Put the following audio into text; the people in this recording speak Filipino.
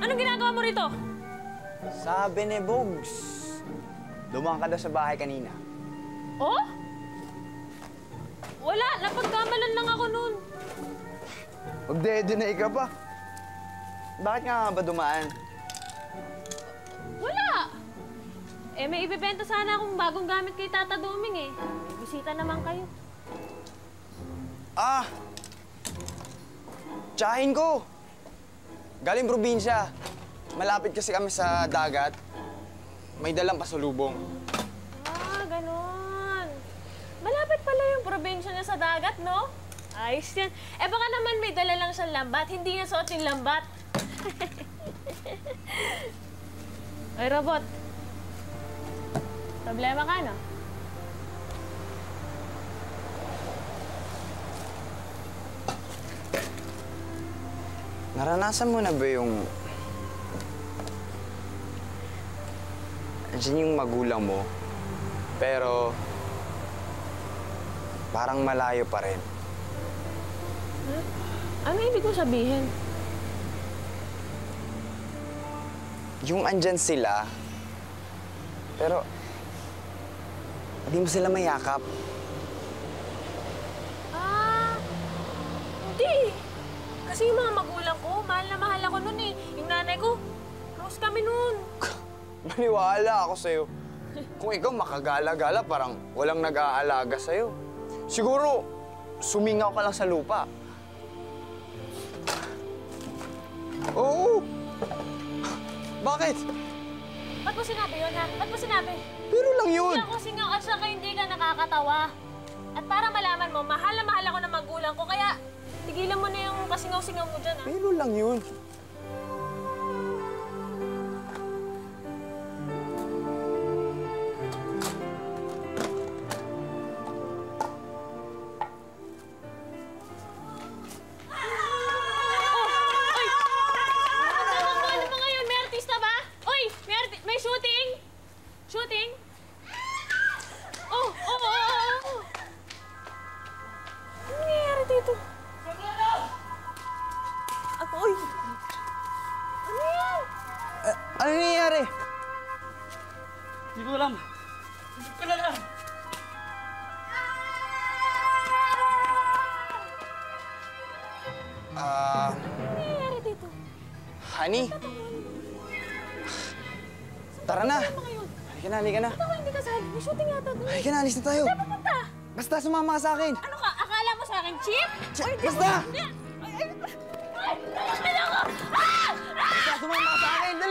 Anong ginagawa mo rito? Sabi ni Bugs, dumaan ka daw sa bahay kanina. Oh? Wala, napagkamalan lang ako nun. Magde-deny ka pa. Bakit nga ba dumaan? Wala! Eh, may ibibenta sana akong bagong gamit kay Tata Duming eh. May bisita naman kayo. Ah! Tsahin ko! Galing probinsya. Malapit kasi kami sa dagat. May dalang pasalubong. Ah, ganon. Malapit pala yung probinsya niya sa dagat, no? Ayos yan. Eh, baka naman may dala lang siyang lambat. Hindi niya suot yung lambat. Oy, Robot. Problema ka, no? Naranasan mo na ba yung... Andiyan yung magulang mo, pero... parang malayo pa rin. Huh? Ano ibig mo sabihin? Yung andyan sila, pero... hindi mo sila mayakap. Ah, hindi. Kasi yung mga magulang ko, mahal na mahal ako nun eh. Yung nanay ko, close kami nun. Maniwala ako sa'yo. Kung ikaw makagala-gala, parang walang nag-aalaga sa'yo. Siguro, sumingaw ka lang sa lupa. Oo! Bakit? Ba't mo sinabi yun, ha? Ba't mo sinabi? Pero lang yun! Hindi ako singaw at saka hindi ka nakakatawa. At para malaman mo, mahal na mahal ako ng magulang ko, kaya tigilan mo na yung kasingaw-singaw mo dyan, ha? Pero lang yun. Shooting? Oh! Ano nangyayari dito? Ako, oy! Ano yan? Ano nangyayari? Hindi ko alam. Hindi ko alam. Ano nangyayari dito? Honey? Tara na! Halika na, halika na. Ba't ako hindi kasali? May shooting yata doon. Halika na, alis na tayo. Saan pupunta? Basta sumama ka sa akin. Ano ka? Akala mo sa akin, cheap? Ay, di Basta! ako- Ay, ay, ay, ay, ay, ay, ay, ay, ay, ay, ay, ay, ay, ay, ay, ay, Basta sumama ka sa akin.